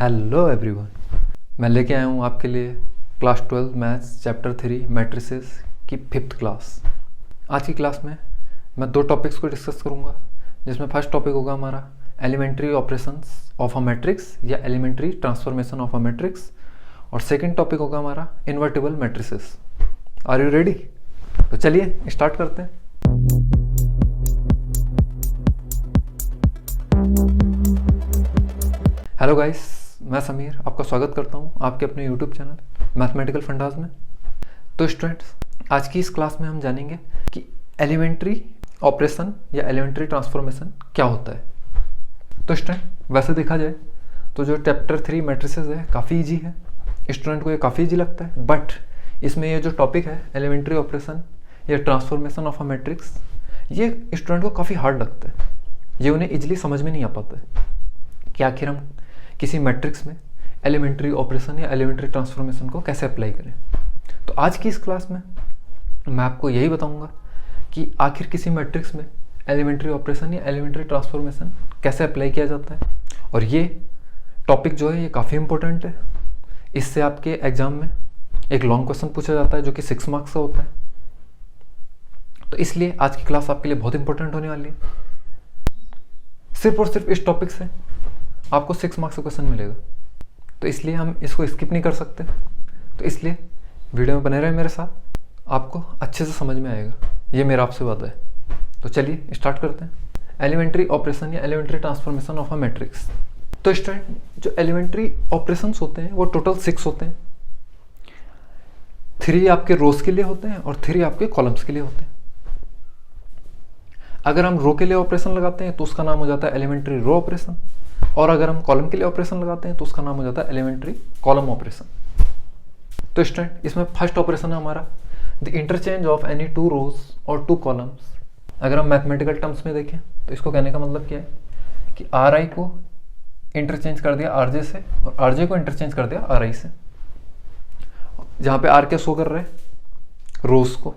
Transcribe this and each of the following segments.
Hello everyone, मैं लेके आया हूँ आपके लिए क्लास 12 मैथ्स चैप्टर 3 मैट्रिसेस की 5th क्लास। आज की क्लास में मैं दो टॉपिक्स को डिस्कस करूँगा, जिसमें फर्स्ट टॉपिक होगा हमारा elementary operations of a matrix या elementary transformation of a matrix, और सेकंड टॉपिक होगा हमारा invertible matrices. Are you ready? तो चलिए स्टार्ट करते हैं। हेलो गाइस, मैं समीर आपका स्वागत करता हूं आपके अपने यूट्यूब चैनल मैथमेटिकल फंडास में। तो स्टूडेंट्स, आज की इस क्लास में हम जानेंगे कि एलिमेंट्री ऑपरेशन या एलिमेंट्री ट्रांसफॉर्मेशन क्या होता है। तो स्टूडेंट, वैसे देखा जाए तो जो चैप्टर 3 मैट्रिसेस है काफ़ी इजी है, स्टूडेंट को ये काफ़ी इजी लगता है, बट इसमें ये जो टॉपिक है एलिमेंट्री ऑपरेशन या ट्रांसफॉर्मेशन ऑफ अ मैट्रिक्स, ये स्टूडेंट को काफ़ी हार्ड लगता है। ये उन्हें इजिली समझ में नहीं आ पाता है कि आखिर हम किसी मैट्रिक्स में एलिमेंट्री ऑपरेशन या एलिमेंट्री ट्रांसफॉर्मेशन को कैसे अप्लाई करें। तो आज की इस क्लास में मैं आपको यही बताऊंगा कि आखिर किसी मैट्रिक्स में एलिमेंट्री ऑपरेशन या एलिमेंट्री ट्रांसफॉर्मेशन कैसे अप्लाई किया जाता है। और ये टॉपिक जो है ये काफ़ी इंपॉर्टेंट है। इससे आपके एग्जाम में एक लॉन्ग क्वेश्चन पूछा जाता है जो कि 6 मार्क्स का होता है। तो इसलिए आज की क्लास आपके लिए बहुत इंपॉर्टेंट होने वाली है। सिर्फ और सिर्फ इस टॉपिक से आपको 6 मार्क्स का क्वेश्चन मिलेगा, तो इसलिए हम इसको स्किप नहीं कर सकते। तो इसलिए वीडियो में बने रहे मेरे साथ, आपको अच्छे से समझ में आएगा, ये मेरा आपसे वादा है। तो चलिए स्टार्ट करते हैं एलिमेंट्री ऑपरेशन या elementary transformation of a matrix. तो स्टूडेंट, जो एलिमेंट्री ऑपरेशंस होते हैं वो टोटल 6 होते हैं। 3 आपके रोज के लिए होते हैं और 3 आपके कॉलम्स के लिए होते हैं। अगर हम रो के लिए ऑपरेशन लगाते हैं तो उसका नाम हो जाता है एलिमेंट्री रो ऑपरेशन, और अगर हम कॉलम के लिए ऑपरेशन लगाते हैं तो उसका नाम हो जाता है एलिमेंट्री कॉलम ऑपरेशन। तो स्टूडेंट, इसमें फर्स्ट ऑपरेशन है हमारा द इंटरचेंज ऑफ एनी 2 रोज और 2 कॉलम्स। अगर हम मैथमेटिकल टर्म्स में देखें तो इसको कहने का मतलब क्या है कि आर आई को इंटरचेंज कर दिया आर जे से और आर जे को इंटरचेंज कर दिया आर आई से। जहाँ पे आर क्या शो कर रहे हैं, रोज को,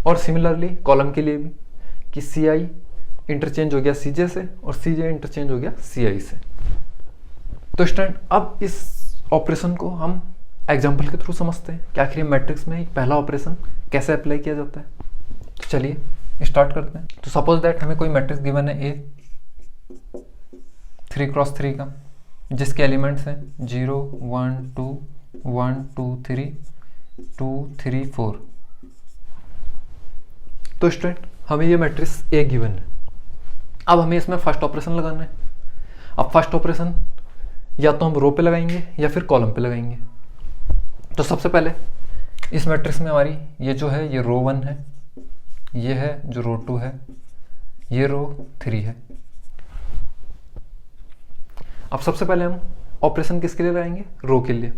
और सिमिलरली कॉलम के लिए भी कि सी आई इंटरचेंज हो गया सी जे से और सी जे इंटरचेंज हो गया सी आई से। तो स्टूडेंट, अब इस ऑपरेशन को हम एग्जाम्पल के थ्रू समझते हैं कि आखिर मैट्रिक्स में पहला ऑपरेशन कैसे अप्लाई किया जाता है। तो चलिए स्टार्ट करते हैं। तो सपोज दैट हमें कोई मैट्रिक्स गिवन है ए 3x3 का, जिसके एलिमेंट्स हैं 0 1 2 1 2 3 2 3 4। तो स्टूडेंट, हमें ये मैट्रिक्स ए गिवन है। अब हमें इसमें फर्स्ट ऑपरेशन लगाना है। अब फर्स्ट ऑपरेशन या तो हम रो पे लगाएंगे या फिर कॉलम पे लगाएंगे। तो सबसे पहले इस मैट्रिक्स में हमारी ये जो है ये रो 1 है, ये है जो रो 2 है, ये रो 3 है। अब सबसे पहले हम ऑपरेशन किसके लिए लगाएंगे? रो के लिए।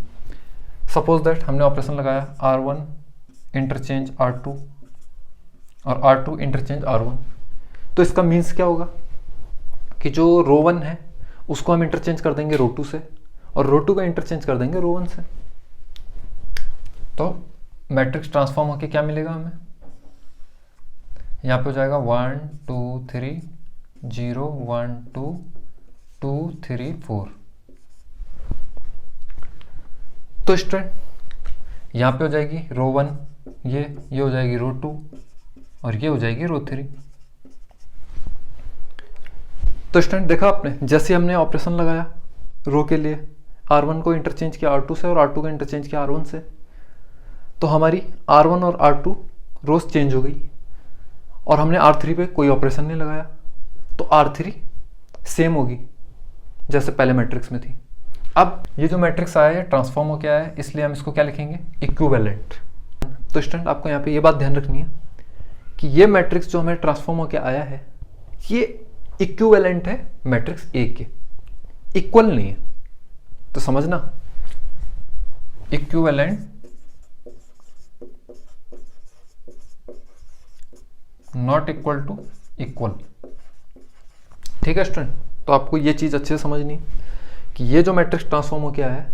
सपोज दैट हमने ऑपरेशन लगाया R1 इंटरचेंज R2 और R2 इंटरचेंज R1। तो इसका मीन्स क्या होगा कि जो रो 1 है उसको हम इंटरचेंज कर देंगे रो 2 से, और रो 2 का इंटरचेंज कर देंगे रो 1 से। तो मैट्रिक्स ट्रांसफॉर्म होके क्या मिलेगा हमें? यहाँ पे हो जाएगा 1 2 3 0 1 2 2 3 4। तो स्टूडेंट, यहाँ पे हो जाएगी रो 1, ये हो जाएगी रो 2 और ये हो जाएगी रो 3। तो स्टूडेंट, देखा आपने, जैसे हमने ऑपरेशन लगाया रो के लिए, R1 को इंटरचेंज किया R2 से और R2 को इंटरचेंज किया R1 से, तो हमारी R1 और R2 रोज चेंज हो गई, और हमने R3 पे कोई ऑपरेशन नहीं लगाया, तो R3 सेम होगी जैसे पहले मैट्रिक्स में थी। अब ये जो मैट्रिक्स आया है ट्रांसफॉर्म हो क्या है, इसलिए हम इसको क्या लिखेंगे? इक्विवेलेंट। तो स्टूडेंट, आपको यहाँ पे ये बात ध्यान रखनी है कि ये मैट्रिक्स जो हमें ट्रांसफॉर्म होके आया है ये इक्विवेलेंट है मैट्रिक्स ए के, इक्वल नहीं है। तो समझना, equivalent not equal to equal. ठीक है स्टूडेंट, तो आपको ये चीज अच्छे से समझनी है कि ये जो मैट्रिक्स ट्रांसफॉर्म हो गया है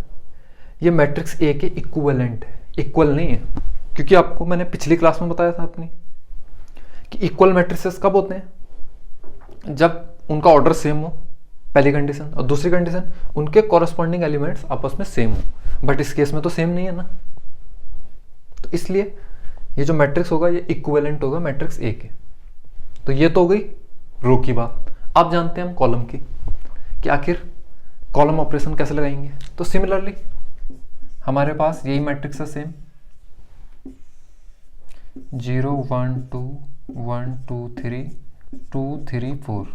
ये मैट्रिक्स ए के इक्विवेलेंट है, इक्वल नहीं है। क्योंकि आपको मैंने पिछली क्लास में बताया था अपनी कि इक्वल मैट्रिसेस कब होते हैं? जब उनका ऑर्डर सेम हो, पहली कंडीशन। और दूसरी कंडीशन, उनके कॉरस्पॉन्डिंग एलिमेंट्स आपस में सेम हो, बट इस केस में तो सेम नहीं है ना, तो इसलिए ये जो मैट्रिक्स होगा ये इक्विवेलेंट होगा मैट्रिक्स ए के। तो ये तो हो गई रो की बात। अब जानते हैं हम कॉलम की कि आखिर कॉलम ऑपरेशन कैसे लगाएंगे। तो सिमिलरली हमारे पास यही मैट्रिक्स है सेम, 0 1 2 1 2 3 2 3 4।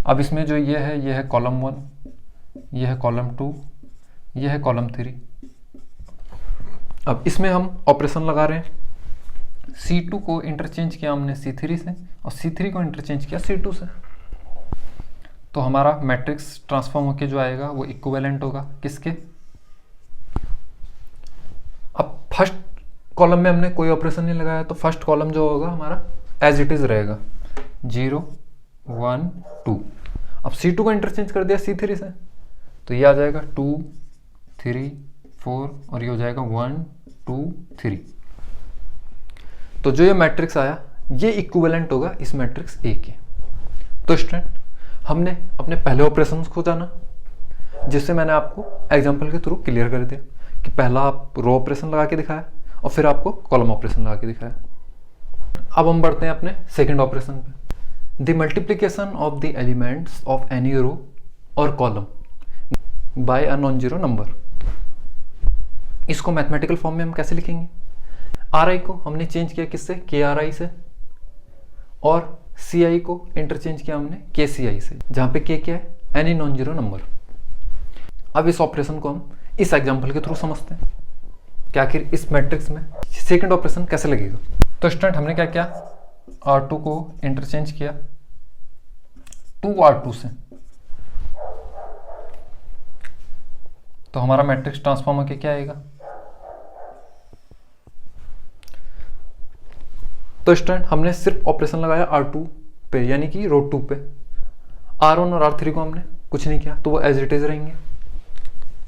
अब इसमें जो ये है कॉलम 1, ये है कॉलम 2, ये है कॉलम 3। अब इसमें हम ऑपरेशन लगा रहे हैं, C2 को इंटरचेंज किया हमने C3 से और C3 को इंटरचेंज किया C2 से। तो हमारा मैट्रिक्स ट्रांसफॉर्म होके जो आएगा वो इक्विवेलेंट होगा किसके। अब फर्स्ट कॉलम में हमने कोई ऑपरेशन नहीं लगाया, तो फर्स्ट कॉलम जो होगा हमारा एज इट इज रहेगा 0 1 2। अब C2 को इंटरचेंज कर दिया C3 से, तो ये आ जाएगा 2 3 4 और ये हो जाएगा 1 2 3। तो जो ये मैट्रिक्स आया ये इक्विवेलेंट होगा इस मैट्रिक्स ए के। तो स्टूडेंट हमने अपने पहले ऑपरेशंस को जाना, जिससे मैंने आपको एग्जांपल के थ्रू क्लियर कर दिया कि पहला आप रो ऑपरेशन लगा के दिखाया और फिर आपको कॉलम ऑपरेशन लगा के दिखाया। अब हम बढ़ते हैं अपने सेकंड ऑपरेशन पे, the multiplication of the elements of any row और column by a non zero number. इसको मैथमेटिकल फॉर्म में हम कैसे लिखेंगे। RI को हमने चेंज किया किससे, KRI से, और CI को इंटरचेंज किया हमने KCI से, जहां पे K क्या है, एनी नॉन जीरो नंबर। अब इस ऑपरेशन को हम इस एग्जांपल के थ्रू समझते हैं कि आखिर इस मैट्रिक्स में सेकंड ऑपरेशन कैसे लगेगा। तो स्टूडेंट हमने क्या किया, R2 को इंटरचेंज किया 2R2 से, तो हमारा मैट्रिक्स ट्रांसफॉर्म होकर क्या आएगा। तो स्टूडेंट हमने सिर्फ ऑपरेशन लगाया R2 पे, यानी कि रो 2 पे। R1 और R3 को हमने कुछ नहीं किया, तो वो एज इट इज रहेंगे।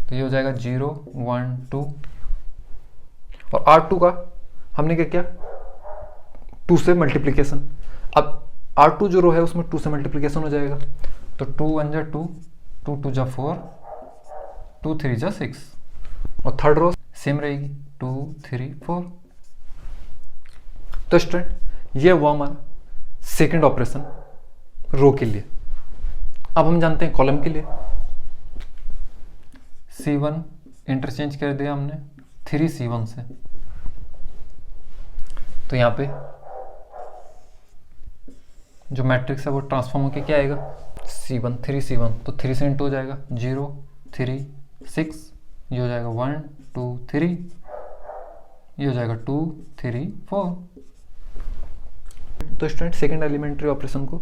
तो ये हो जाएगा 0 1 2, और R2 का हमने क्या किया, 2 से मल्टीप्लीकेशन। अब R2 जो रो है उसमें 2 से मल्टीप्लीकेशन हो जाएगा, तो 2 1 जा 2, 2 2 जा 4, 2 3 जा 6, और थर्ड रो सेम रहेगी 2 3 4। तो स्टूडेंट ये हुआ हमारा सेकंड ऑपरेशन रो के लिए। अब हम जानते हैं कॉलम के लिए, C1 इंटरचेंज कर दिया हमने 3C1 से, तो यहाँ पे जो मैट्रिक्स है वो ट्रांसफॉर्म होकर क्या आएगा, C1 3C1, तो 3 से इंटू हो जाएगा 0 3 6, ये हो जाएगा 1 2 3, ये हो जाएगा 2 3 4। तो स्टूडेंट सेकंड एलिमेंट्री ऑपरेशन को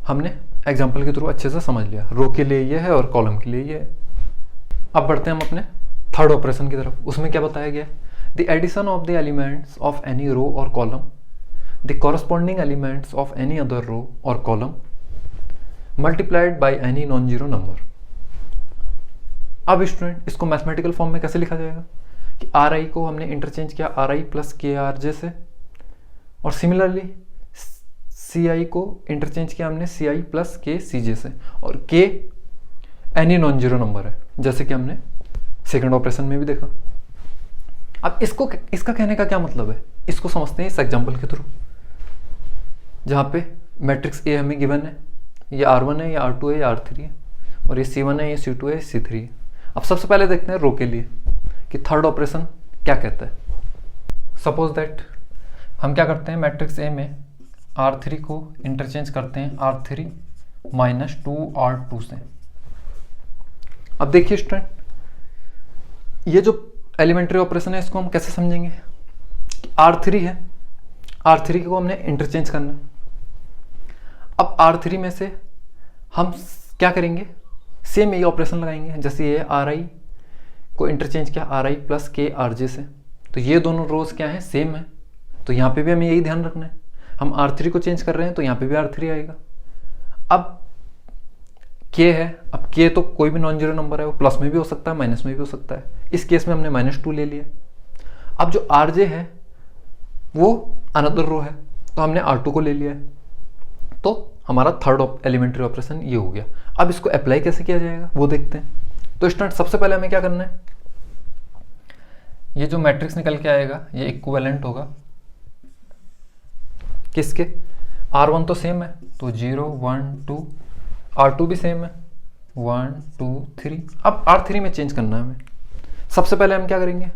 हमने एग्जांपल के थ्रू अच्छे से समझ लिया, रो के लिए ये है और कॉलम के लिए ये है। अब बढ़ते हैं हम अपने थर्ड ऑपरेशन की तरफ। उसमें क्या बताया गया, the addition of the elements of any row और column, the corresponding elements of any other row और column multiplied by any non zero number. अब स्टूडेंट इसको मैथमेटिकल फॉर्म में कैसे लिखा जाएगा कि RI को हमने इंटरचेंज किया RI प्लस KRJ से, और सिमिलरली CI को इंटरचेंज किया हमने CI प्लस KCJ से, और K any non zero number है, जैसे कि हमने सेकंड ऑपरेशन में भी देखा। अब इसका कहने का क्या मतलब है, इसको समझते हैं इस एग्जांपल के थ्रू, जहां पे मैट्रिक्स A हमें गिवन है, ये R1 है, ये R2 है, ये R3 है, और ये C1 है, ये C2 है, ये C3 है। अब सबसे पहले देखते हैं रो के लिए कि थर्ड ऑपरेशन क्या कहता है। सपोज दैट हम क्या करते हैं, मैट्रिक्स A में R3 को इंटरचेंज करते हैं R3 माइनस 2R2 से। अब देखिए स्टूडेंट, ये जो एलिमेंट्री ऑपरेशन है इसको हम कैसे समझेंगे, R3 है, R3 को हमने इंटरचेंज करना है। अब R3 में से हम क्या करेंगे, सेम यही ऑपरेशन लगाएंगे, जैसे ये RI को इंटरचेंज किया RI प्लस KRJ से, तो ये दोनों रोज क्या है, सेम है, तो यहाँ पे भी हमें यही ध्यान रखना है। हम R3 को चेंज कर रहे हैं तो यहाँ पे भी R3 आएगा। अब K है, अब K तो कोई भी नॉन जीरो नंबर है, वो प्लस में भी हो सकता है माइनस में भी हो सकता है, इस केस में हमने -2 ले लिया। अब जो RJ है वो अनदर रो है, तो हमने R2 को ले लिया है, तो हमारा थर्ड एलिमेंट्री ऑपरेशन ये हो गया। अब इसको अप्लाई कैसे किया जाएगा वो देखते हैं। तो स्टूडेंट सबसे पहले हमें क्या करना है, ये जो मैट्रिक्स निकल के आएगा ये इक्विवेलेंट होगा किसके, R1 तो सेम है तो 0 1 2, R2 भी सेम है 1 2 3। अब R3 में चेंज करना है हमें। सबसे पहले हम क्या करेंगे,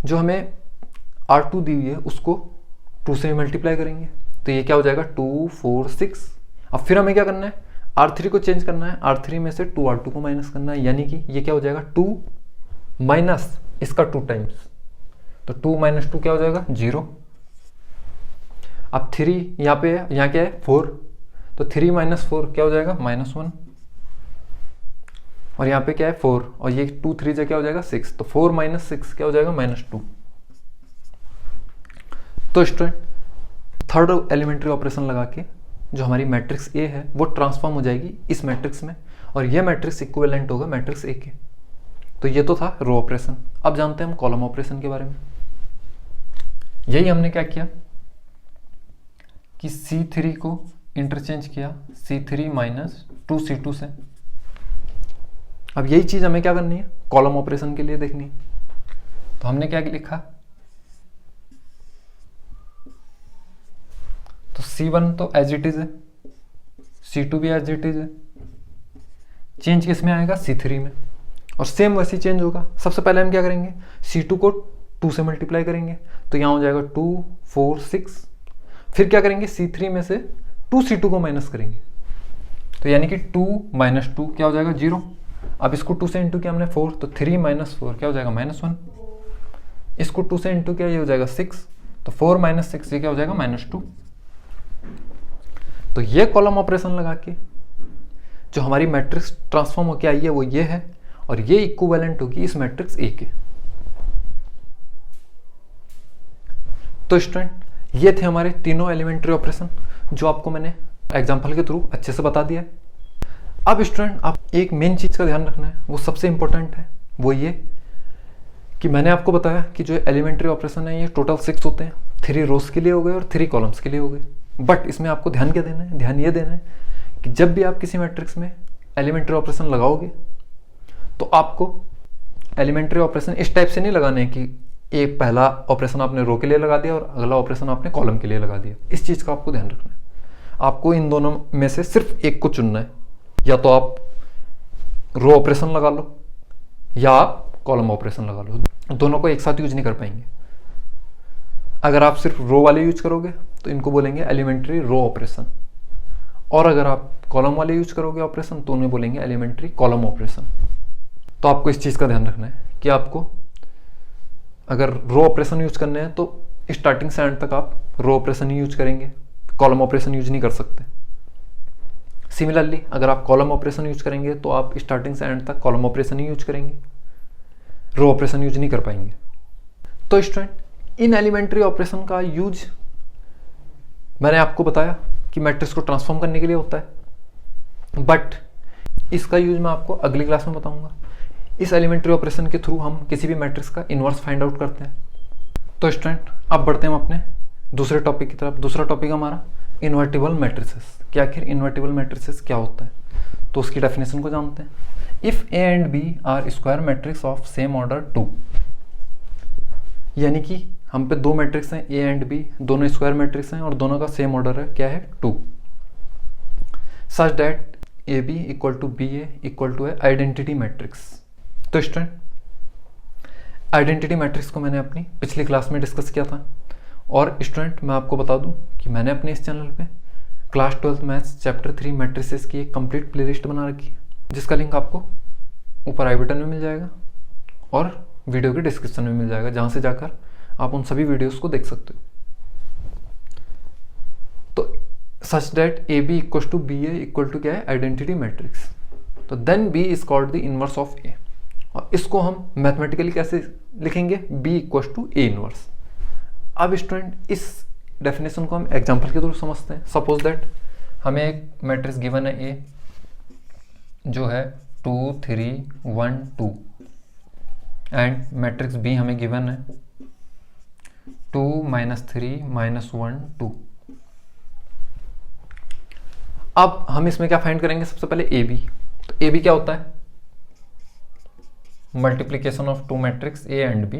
जो हमें R2 दी हुई है उसको 2 से मल्टीप्लाई करेंगे, तो ये क्या हो जाएगा 2 4 6। अब फिर हमें क्या करना है, R3 को चेंज करना है, R3 में से 2R2 को माइनस करना है, यानी कि ये क्या हो जाएगा 2 माइनस इसका 2 टाइम्स, तो 2 माइनस 2 क्या हो जाएगा 0। अब 3 यहाँ पे है, यहाँ क्या है 4, तो 3 माइनस 4 क्या हो जाएगा -1, और यहाँ पे क्या है 4, और ये 2 3 से क्या हो जाएगा 6, तो 4 माइनस 6 क्या हो जाएगा -2। तो स्टूडेंट थर्ड एलिमेंट्री ऑपरेशन लगा के जो हमारी मैट्रिक्स ए है वो ट्रांसफॉर्म हो जाएगी इस मैट्रिक्स में, और ये मैट्रिक्स इक्विवेलेंट होगा मैट्रिक्स ए के। तो ये तो था रो ऑपरेशन। अब जानते हैं हम कॉलम ऑपरेशन के बारे में। यही हमने क्या किया कि C3 को इंटरचेंज किया C3 माइनस 2C2 से। अब यही चीज हमें क्या करनी है, कॉलम ऑपरेशन के लिए देखनी है। तो हमने क्या लिखा, तो C1 तो एज इट इज है, C2 भी एज इट इज है, चेंज किस में आएगा C3 में, और सेम वैसे चेंज होगा। सबसे पहले हम क्या करेंगे, C2 को 2 से मल्टीप्लाई करेंगे, तो यहाँ हो जाएगा 2 4 6। फिर क्या करेंगे, C3 में से 2C2 को माइनस करेंगे, तो यानी कि 2 माइनस 2 क्या हो जाएगा 0। अब इसको 2 से इंटू किया हमने 4, तो 3 माइनस 4 क्या हो जाएगा -1। इसको 2 से इंटू किया ये हो जाएगा 6, तो 4 माइनस 6 ये क्या हो जाएगा -2। तो ये कॉलम ऑपरेशन लगा के जो हमारी मैट्रिक्स ट्रांसफॉर्म होके आई है वो ये है, और ये इक्विवेलेंट होगी इस मैट्रिक्स ए के। तो स्टूडेंट ये थे हमारे तीनों एलिमेंट्री ऑपरेशन जो आपको मैंने एग्जांपल के थ्रू अच्छे से बता दिया है। अब स्टूडेंट आप एक मेन चीज का ध्यान रखना है, वो सबसे इंपॉर्टेंट है, वो ये कि मैंने आपको बताया कि जो एलिमेंट्री ऑपरेशन है ये टोटल 6 होते हैं, 3 रोज के लिए हो गए और 3 कॉलम्स के लिए हो गए। बट इसमें आपको ध्यान क्या देना है, ध्यान ये देना है कि जब भी आप किसी मैट्रिक्स में एलिमेंट्री ऑपरेशन लगाओगे तो आपको एलिमेंट्री ऑपरेशन इस टाइप से नहीं लगाने हैं कि एक पहला ऑपरेशन आपने रो के लिए लगा दिया और अगला ऑपरेशन आपने कॉलम के लिए लगा दिया। इस चीज का आपको ध्यान रखना है। आपको इन दोनों में से सिर्फ एक को चुनना है, या तो आप रो ऑपरेशन लगा लो या आप कॉलम ऑपरेशन लगा लो, दोनों को एक साथ यूज नहीं कर पाएंगे। अगर आप सिर्फ रो वाले यूज करोगे तो इनको बोलेंगे एलिमेंट्री रो ऑपरेशन, और अगर आप कॉलम वाले यूज करोगे ऑपरेशन तो उन्हें बोलेंगे एलिमेंट्री कॉलम ऑपरेशन। तो आपको इस चीज का ध्यान रखना है कि आपको अगर रो ऑपरेशन यूज करने हैं तो स्टार्टिंग से एंड तक आप रो ऑपरेशन ही यूज करेंगे, कॉलम ऑपरेशन यूज नहीं कर सकते। सिमिलरली अगर आप कॉलम ऑपरेशन यूज करेंगे तो आप स्टार्टिंग से एंड तक कॉलम ऑपरेशन ही यूज करेंगे, रो ऑपरेशन यूज नहीं कर पाएंगे। तो स्टूडेंट इन एलिमेंट्री ऑपरेशन का यूज मैंने आपको बताया कि मैट्रिक्स को ट्रांसफॉर्म करने के लिए होता है, बट इसका यूज मैं आपको अगली क्लास में बताऊंगा। इस एलिमेंट्री ऑपरेशन के थ्रू हम किसी भी मैट्रिक्स का इनवर्स फाइंड आउट करते हैं। तो स्टूडेंट अब बढ़ते हैं हम अपने दूसरे टॉपिक की तरफ। दूसरा टॉपिक हमारा इन्वर्टिबल मैट्रिसेस, कि आखिर इन्वर्टिबल मैट्रिसेस क्या होता है, तो उसकी डेफिनेशन को जानते हैं। If A and B are square matrix of same order 2, यानी कि हम पे दो मैट्रिक्स हैं ए एंड बी, दोनों स्क्वायर मैट्रिक्स हैं और दोनों का सेम ऑर्डर है, क्या है 2, such that A B equal to B A equal to है आइडेंटिटी मैट्रिक्स। तो स्टूडेंट आइडेंटिटी मैट्रिक्स को मैंने अपनी पिछली क्लास में डिस्कस किया था, और स्टूडेंट मैं आपको बता दूं कि मैंने अपने इस चैनल पे क्लास 12 मैथ्स चैप्टर 3 मैट्रिसेस की एक कंप्लीट प्लेलिस्ट बना रखी है, जिसका लिंक आपको ऊपर आई बटन में मिल जाएगा और वीडियो के डिस्क्रिप्शन में मिल जाएगा, जहां से जाकर आप उन सभी वीडियोस को देख सकते हो। तो such that A B equal to B A equal to क्या है आइडेंटिटी मैट्रिक्स, तो then B is called the inverse of A, और इसको हम मैथमेटिकली कैसे लिखेंगे, B equal to A inverse. अब स्टूडेंट इस डेफिनेशन को हम एग्जांपल के थ्रू समझते हैं। सपोज दैट हमें एक मैट्रिक्स गिवन है ए जो है 2 3 1 2, एंड मैट्रिक्स बी हमें गिवन है 2 -3 -1 2। अब हम इसमें क्या फाइंड करेंगे, सबसे पहले ए बी। तो ए बी क्या होता है, multiplication of two matrix A and B.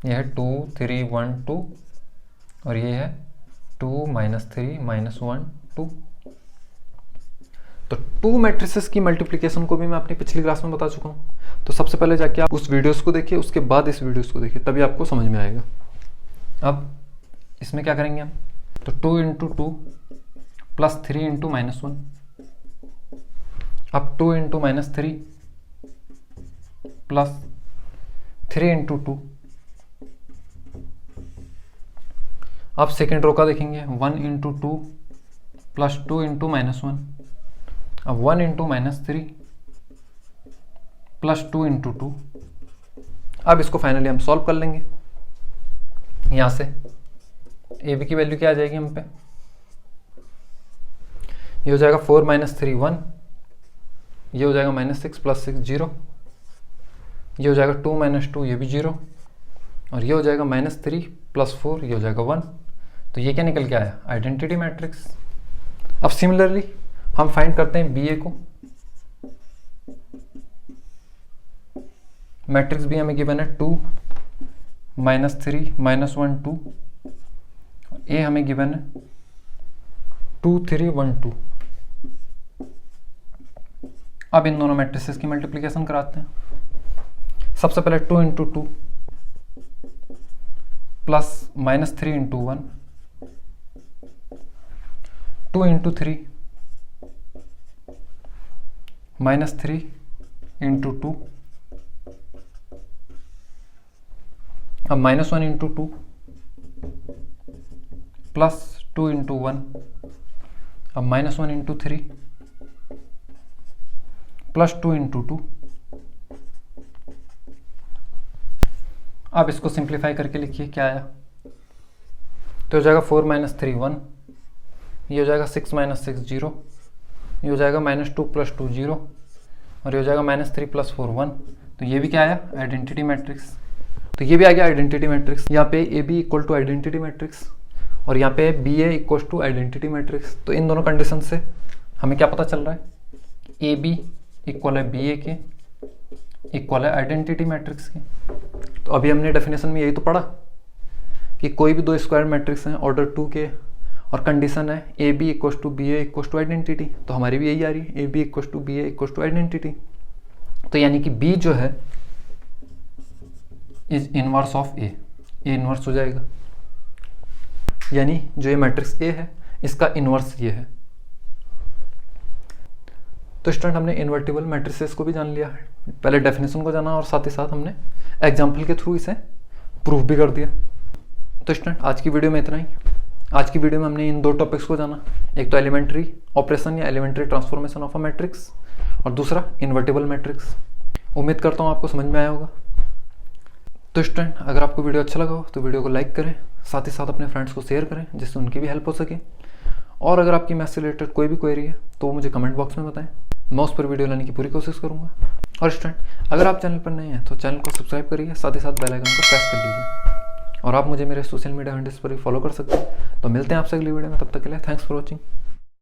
यह है 2 3 1 2 और ये है 2 -3 -1 2। तो टू मैट्रिसेस की मल्टीप्लिकेशन को भी मैं अपनी पिछली क्लास में बता चुका हूँ। तो सबसे पहले जाके आप उस वीडियोस को देखिए, उसके बाद इस वीडियोस को देखिए, तभी आपको समझ में आएगा। अब इसमें क्या करेंगे हम, तो 2 × 2 + 3 × -1। अब 2 × -3 + 3 × 2। अब सेकेंड रो का देखेंगे, 1 × 2 + 2 × -1। अब 1 × -3 + 2 × 2। अब इसको फाइनली हम सॉल्व कर लेंगे। यहां से ए बी की वैल्यू क्या आ जाएगी हम पे, ये हो जाएगा 4 - 3 1, ये हो जाएगा -6 + 6 0, ये हो जाएगा 2 - 2, ये भी 0, और ये हो जाएगा -3 + 4, ये हो जाएगा 1। तो ये क्या निकल के आया, आइडेंटिटी मैट्रिक्स। अब सिमिलरली हम फाइंड करते हैं बी ए को। मैट्रिक्स भी हमें गिवन है 2 -3 -1 2, ए हमें गिवन है 2 3 1 2। अब इन दोनों मैट्रिसेस की मल्टीप्लिकेशन कराते हैं। सबसे पहले 2 × 2 + -3 × 1, 2 × 3 -3 × 2। अब -1 × 2 + 2 × 1। अब -1 × 3 + 2 × 2। अब इसको सिंप्लीफाई करके लिखिए क्या आया, तो हो जाएगा 4 - 3 1, ये हो जाएगा 6 - 6 0, ये हो जाएगा -2 + 2 0, और ये हो जाएगा -3 + 4 1। तो ये भी क्या आया, आइडेंटिटी मैट्रिक्स। तो ये भी आ गया आइडेंटिटी मैट्रिक्स। यहाँ पे A B equal to identity matrix, और यहाँ पे B A equal to identity matrix. तो इन दोनों कंडीशन से हमें क्या पता चल रहा है, ए बी इक्वल है बी ए के, इक्वल है आइडेंटिटी मैट्रिक्स के। तो अभी हमने डेफिनेशन में यही तो पढ़ा कि कोई भी दो स्क्वायर मैट्रिक्स हैं ऑर्डर 2 के, और कंडीशन है A B equal to B A equal to identity. तो हमारी भी यही आ रही है, A B equal to B A equal to identity. तो यानी कि बी जो है is inverse of A inverse हो जाएगा, यानी जो ये मैट्रिक्स ए है इसका इनवर्स ये है। तो स्टूडेंट हमने इन्वर्टिबल मैट्रिसेस को भी जान लिया, पहले डेफिनेशन को जाना और साथ ही साथ हमने एग्जाम्पल के थ्रू इसे प्रूफ भी कर दिया। तो स्टूडेंट आज की वीडियो में इतना ही। आज की वीडियो में हमने इन दो टॉपिक्स को जाना, एक तो एलिमेंट्री ऑपरेशन या elementary transformation of a matrix, और दूसरा इन्वर्टिबल मैट्रिक्स। उम्मीद करता हूँ आपको समझ में आया होगा। तो स्टूडेंट अगर आपको वीडियो अच्छा लगा हो तो वीडियो को लाइक करें, साथ ही साथ अपने फ्रेंड्स को शेयर करें जिससे उनकी भी हेल्प हो सके। और अगर आपकी मैथ्स से रिलेटेड कोई भी क्वेरी है तो वो मुझे कमेंट बॉक्स में बताएं, मैं उस पर वीडियो लाने की पूरी कोशिश करूंगा। और स्टूडेंट अगर आप चैनल पर नए हैं तो चैनल को सब्सक्राइब करिए, साथ ही साथ बेल आइकन को प्रेस कर लीजिए। और आप मुझे मेरे सोशल मीडिया हैंडल्स पर भी फॉलो कर सकते हैं। तो मिलते हैं आपसे अगली वीडियो में, तब तक के लिए थैंक्स फॉर वॉचिंग।